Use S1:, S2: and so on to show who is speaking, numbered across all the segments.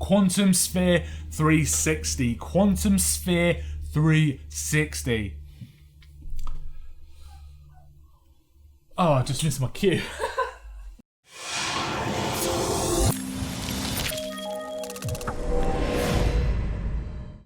S1: Quantum Sphere 360. Quantum Sphere 360. Oh, I just missed my cue.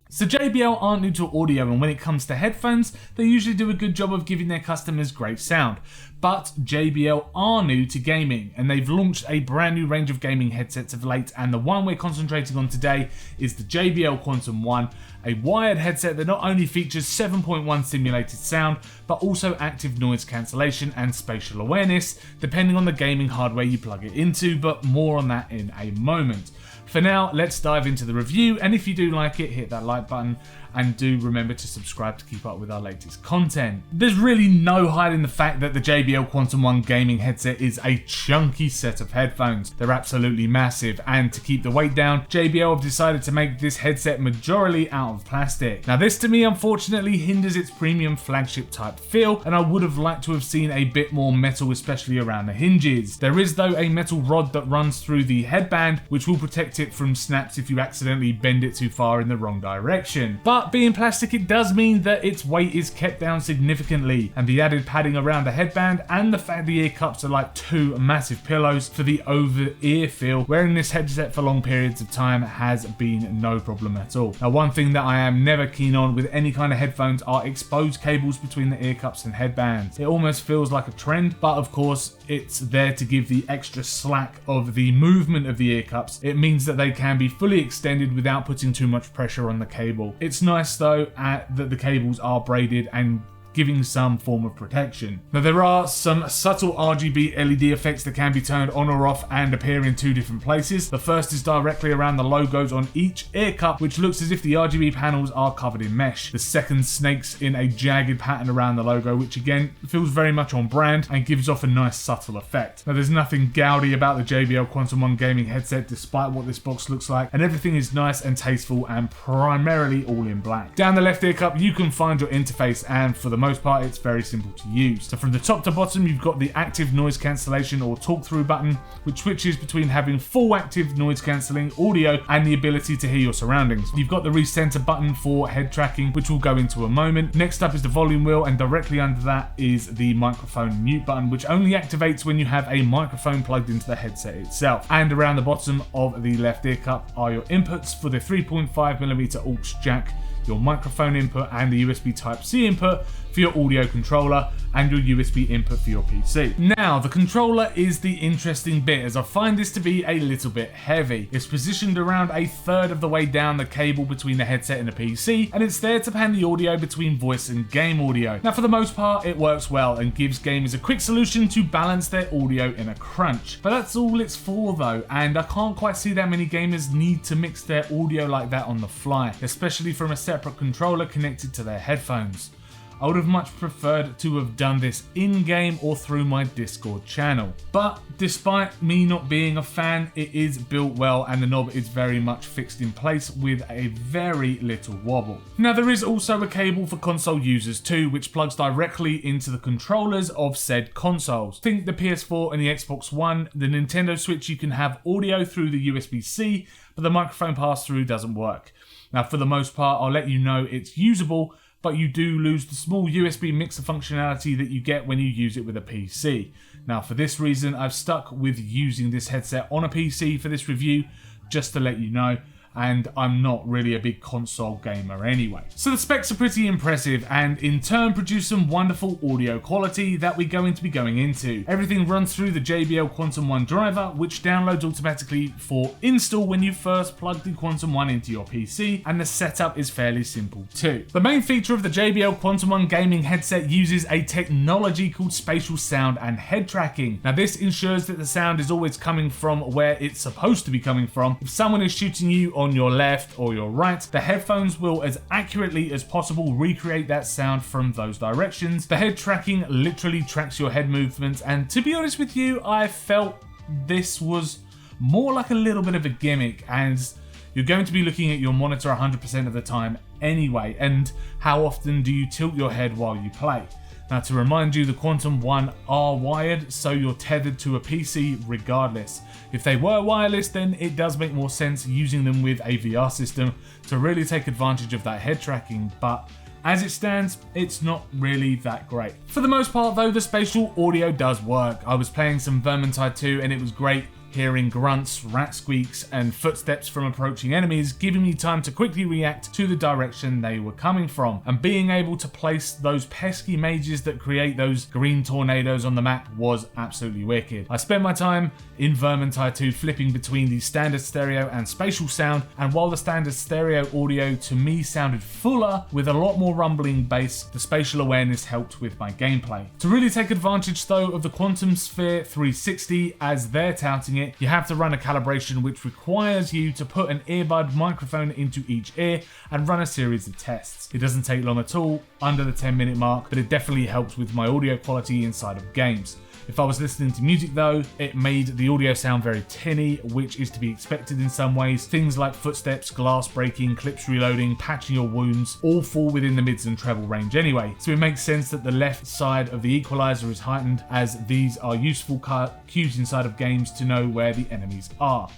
S1: So JBL aren't new to audio, and when it comes to headphones, they usually do a good job of giving their customers great sound. But JBL are new to gaming, and they've launched a brand new range of gaming headsets of late, and the one we're concentrating on today is the JBL Quantum One, a wired headset that not only features 7.1 simulated sound, but also active noise cancellation and spatial awareness, depending on the gaming hardware you plug it into, but more on that in a moment. For now, let's dive into the review, and if you do like it, hit that like button, and do remember to subscribe to keep up with our latest content. There's really no hiding the fact that the JBL Quantum One gaming headset is a chunky set of headphones. They're absolutely massive, and to keep the weight down, JBL have decided to make this headset majorly out of plastic. Now this to me unfortunately hinders its premium flagship type feel, and I would have liked to have seen a bit more metal, especially around the hinges. There is though a metal rod that runs through the headband, which will protect it from snaps if you accidentally bend it too far in the wrong direction. But being plastic, it does mean that its weight is kept down significantly, and the added padding around the headband and the fact the ear cups are like two massive pillows for the over-ear feel, wearing this headset for long periods of time has been no problem at all. Now one thing that I am never keen on with any kind of headphones are exposed cables between the ear cups and headbands. It almost feels like a trend, but of course it's there to give the extra slack of the movement of the ear cups. It means that they can be fully extended without putting too much pressure on the cable. It's nice though that the cables are braided and giving some form of protection. Now there are some subtle RGB LED effects that can be turned on or off and appear in two different places. The first is directly around the logos on each ear cup, which looks as if the RGB panels are covered in mesh. The second snakes in a jagged pattern around the logo, which again feels very much on brand and gives off a nice subtle effect. Now there's nothing gaudy about the JBL Quantum One gaming headset despite what this box looks like, and everything is nice and tasteful and primarily all in black. Down the left ear cup you can find your interface, and for the most part it's very simple to use. So from the top to bottom you've got the active noise cancellation or talk through button, which switches between having full active noise cancelling audio and the ability to hear your surroundings. You've got the recenter button for head tracking, which we'll go into a moment. Next up is the volume wheel, and directly under that is the microphone mute button, which only activates when you have a microphone plugged into the headset itself. And around the bottom of the left ear cup are your inputs for the 3.5mm aux jack, your microphone input, and the USB Type-C input for your audio controller, and your USB input for your PC. Now, the controller is the interesting bit, as I find this to be a little bit heavy. It's positioned around a third of the way down the cable between the headset and the PC, and it's there to pan the audio between voice and game audio. Now, for the most part, it works well and gives gamers a quick solution to balance their audio in a crunch. But that's all it's for though, and I can't quite see that many gamers need to mix their audio like that on the fly, especially from a separate controller connected to their headphones. I would have much preferred to have done this in-game or through my Discord channel. But despite me not being a fan, it is built well and the knob is very much fixed in place with a very little wobble. Now there is also a cable for console users too, which plugs directly into the controllers of said consoles. Think the PS4 and the Xbox One. The Nintendo Switch, you can have audio through the USB-C, but the microphone pass-through doesn't work. Now for the most part, I'll let you know it's usable, but you do lose the small USB mixer functionality that you get when you use it with a PC. Now for this reason, I've stuck with using this headset on a PC for this review, just to let you know, and I'm not really a big console gamer anyway. So the specs are pretty impressive and in turn produce some wonderful audio quality that we're going to be going into. Everything runs through the JBL Quantum One driver, which downloads automatically for install when you first plug the Quantum One into your PC, and the setup is fairly simple too. The main feature of the JBL Quantum One gaming headset uses a technology called Spatial Sound and head tracking. Now this ensures that the sound is always coming from where it's supposed to be coming from. If someone is shooting you on your left or your right, the headphones will as accurately as possible recreate that sound from those directions. The head tracking literally tracks your head movements, and to be honest with you, I felt this was more like a little bit of a gimmick, as you're going to be looking at your monitor 100% of the time anyway, and how often do you tilt your head while you play? Now, to remind you, the Quantum One are wired, so you're tethered to a PC regardless. If they were wireless, then it does make more sense using them with a VR system to really take advantage of that head tracking, but as it stands, it's not really that great. For the most part though, the spatial audio does work. I was playing some Vermintide 2 and it was great hearing grunts, rat squeaks, and footsteps from approaching enemies, giving me time to quickly react to the direction they were coming from. And being able to place those pesky mages that create those green tornadoes on the map was absolutely wicked. I spent my time in Vermintide 2 flipping between the standard stereo and spatial sound, and while the standard stereo audio to me sounded fuller with a lot more rumbling bass, the spatial awareness helped with my gameplay. To really take advantage though of the Quantum Sphere 360 as they're touting it, you have to run a calibration which requires you to put an earbud microphone into each ear and run a series of tests. It doesn't take long at all, under the 10-minute mark, but it definitely helps with my audio quality inside of games. If I was listening to music though, it made the audio sound very tinny, which is to be expected in some ways. Things like footsteps, glass breaking, clips reloading, patching your wounds, all fall within the mids and treble range anyway. So it makes sense that the left side of the equalizer is heightened, as these are useful cues inside of games to know where the enemies are.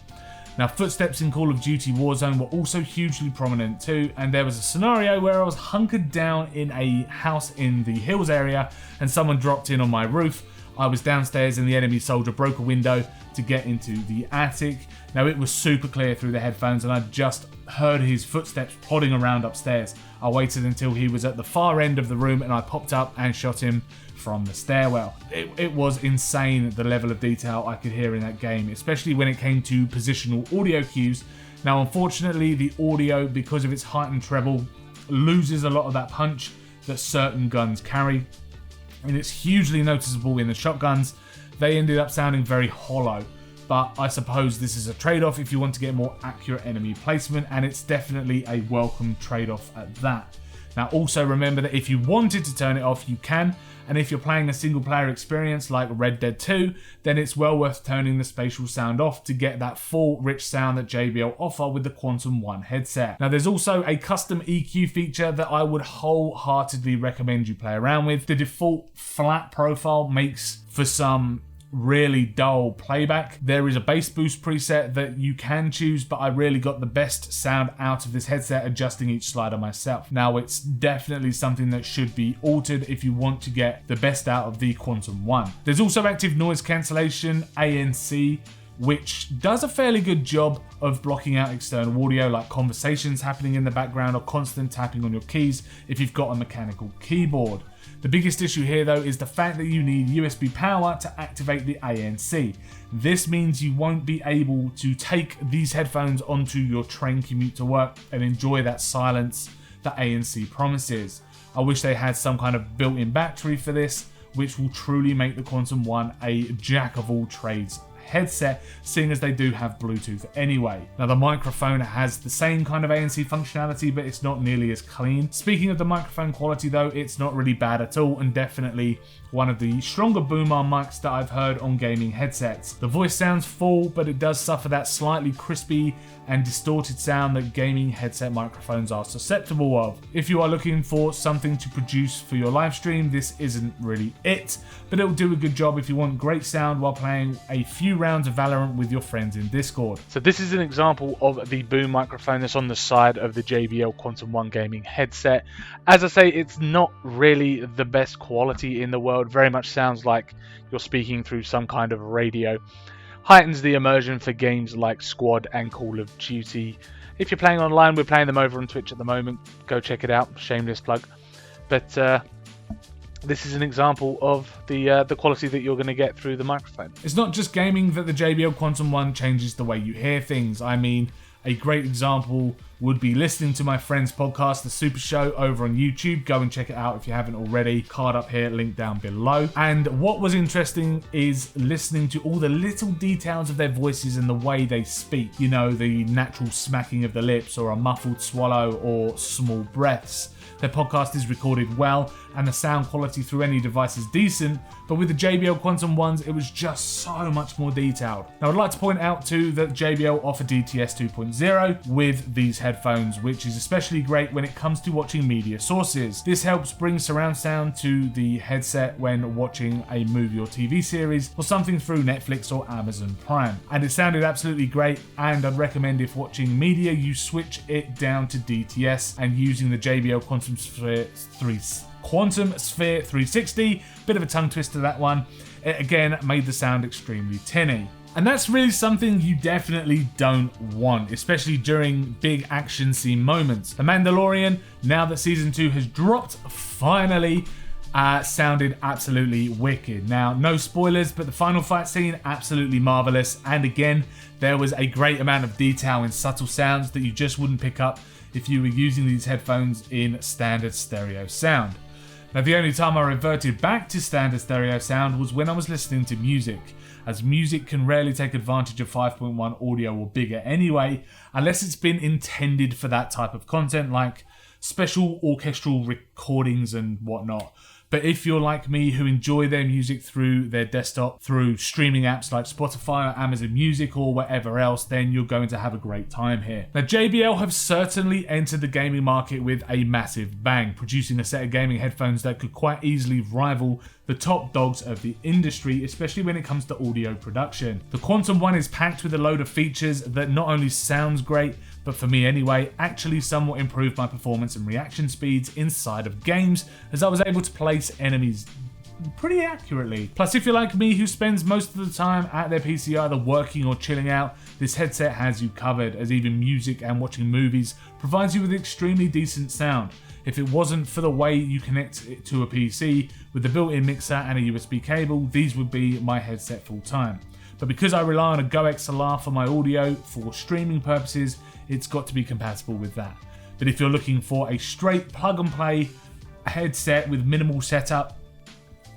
S1: Now, footsteps in Call of Duty Warzone were also hugely prominent too, and there was a scenario where I was hunkered down in a house in the hills area and someone dropped in on my roof. I was downstairs and the enemy soldier broke a window to get into the attic. Now, it was super clear through the headphones and I just heard his footsteps plodding around upstairs. I waited until he was at the far end of the room and I popped up and shot him from the stairwell. It was insane the level of detail I could hear in that game, especially when it came to positional audio cues. Now, unfortunately, the audio, because of its heightened treble, loses a lot of that punch that certain guns carry. And it's hugely noticeable in the shotguns. They ended up sounding very hollow, but I suppose this is a trade-off if you want to get more accurate enemy placement, and it's definitely a welcome trade-off at that. Now, also remember that if you wanted to turn it off, you can, and if you're playing a single player experience like Red Dead 2, then it's well worth turning the spatial sound off to get that full rich sound that JBL offer with the Quantum One headset. Now, there's also a custom EQ feature that I would wholeheartedly recommend you play around with. The default flat profile makes for some really dull playback. There is a bass boost preset that you can choose, but I really got the best sound out of this headset adjusting each slider myself. Now, it's definitely something that should be altered if you want to get the best out of the Quantum One. There's also active noise cancellation, ANC, which does a fairly good job of blocking out external audio like conversations happening in the background or constant tapping on your keys if you've got a mechanical keyboard. The biggest issue here though is the fact that you need USB power to activate the ANC. This means you won't be able to take these headphones onto your train commute to work and enjoy that silence that ANC promises. I wish they had some kind of built-in battery for this, which will truly make the Quantum One a jack of all trades headset, seeing as they do have Bluetooth anyway. Now, the microphone has the same kind of ANC functionality, but it's not nearly as clean. Speaking of the microphone quality though, it's not really bad at all, and definitely one of the stronger boom arm mics that I've heard on gaming headsets. The voice sounds full, but it does suffer that slightly crispy and distorted sound that gaming headset microphones are susceptible of. If you are looking for something to produce for your live stream, this isn't really it, but it'll do a good job if you want great sound while playing a few rounds of Valorant with your friends in Discord. So this is an example of the boom microphone that's on the side of the JBL Quantum One gaming headset. As I say, it's not really the best quality in the world. Very much sounds like you're speaking through some kind of radio. Heightens the immersion for games like Squad and Call of Duty. If you're playing online, we're playing them over on Twitch at the moment. Go check it out. Shameless plug. But this is an example of the quality that you're going to get through the microphone. It's not just gaming that the JBL Quantum One changes the way you hear things. I mean, a great example would be listening to my friend's podcast, The Super Show, over on YouTube. Go and check it out if you haven't already. Card up here, link down below. And what was interesting is listening to all the little details of their voices and the way they speak. You know, the natural smacking of the lips or a muffled swallow or small breaths. Their podcast is recorded well and the sound quality through any device is decent, but with the JBL Quantum Ones, it was just so much more detailed. Now, I'd like to point out too that JBL offer DTS 2.0, 3.0 with these headphones, which is especially great when it comes to watching media sources. This helps bring surround sound to the headset when watching a movie or TV series or something through Netflix or Amazon Prime. And it sounded absolutely great, and I'd recommend if watching media you switch it down to DTS and using the JBL Quantum Sphere 360. Bit of a tongue twister, that one. It again made the sound extremely tinny. And that's really something you definitely don't want, especially during big action scene moments. The Mandalorian, now that season 2 has dropped, finally sounded absolutely wicked. Now, no spoilers, but the final fight scene, absolutely marvelous. And again, there was a great amount of detail in subtle sounds that you just wouldn't pick up if you were using these headphones in standard stereo sound. Now, the only time I reverted back to standard stereo sound was when I was listening to music, as music can rarely take advantage of 5.1 audio or bigger anyway, unless it's been intended for that type of content, like special orchestral recordings and whatnot. But if you're like me, who enjoy their music through their desktop, through streaming apps like Spotify or Amazon Music or whatever else, then you're going to have a great time here. Now, JBL have certainly entered the gaming market with a massive bang, producing a set of gaming headphones that could quite easily rival the top dogs of the industry, especially when it comes to audio production. The Quantum One is packed with a load of features that not only sounds great, but for me anyway, actually somewhat improved my performance and reaction speeds inside of games, as I was able to place enemies pretty accurately. Plus, if you're like me who spends most of the time at their PC either working or chilling out, this headset has you covered, as even music and watching movies provides you with extremely decent sound. If it wasn't for the way you connect it to a PC with the built-in mixer and a USB cable, these would be my headset full time. But because I rely on a Go XLR for my audio for streaming purposes, it's got to be compatible with that. But if you're looking for a straight plug and play headset with minimal setup,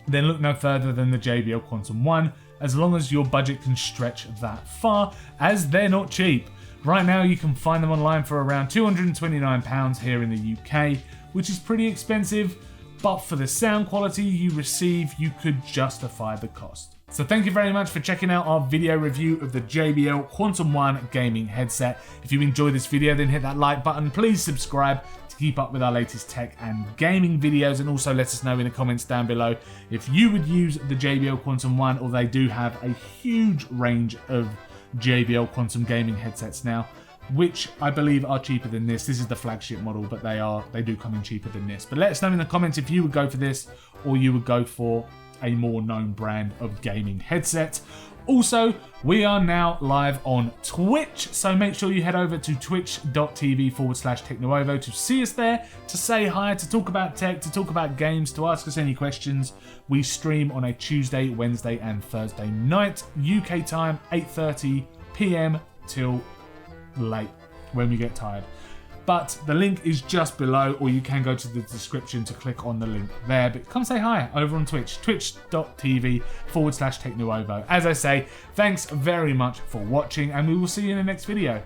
S1: then look no further than the JBL Quantum One, as long as your budget can stretch that far, as they're not cheap. Right now you can find them online for around £229 here in the UK, which is pretty expensive, but for the sound quality you receive, you could justify the cost. So thank you very much for checking out our video review of the JBL Quantum One gaming headset. If you enjoyed this video, then hit that like button. Please subscribe to keep up with our latest tech and gaming videos, and also let us know in the comments down below if you would use the JBL Quantum One, or they do have a huge range of JBL Quantum gaming headsets now, which I believe are cheaper than this. This is the flagship model, but they do come in cheaper than this. But let us know in the comments if you would go for this, or you would go for a more known brand of gaming headset. Also, we are now live on Twitch, so make sure you head over to twitch.tv/TechNuovo to see us there, to say hi, to talk about tech, to talk about games, to ask us any questions. We stream on a Tuesday, Wednesday and Thursday night, UK time, 8:30 PM till late, when we get tired. But the link is just below, or you can go to the description to click on the link there. But come say hi over on Twitch, twitch.tv/TechNuovo. As I say, thanks very much for watching, and we will see you in the next video.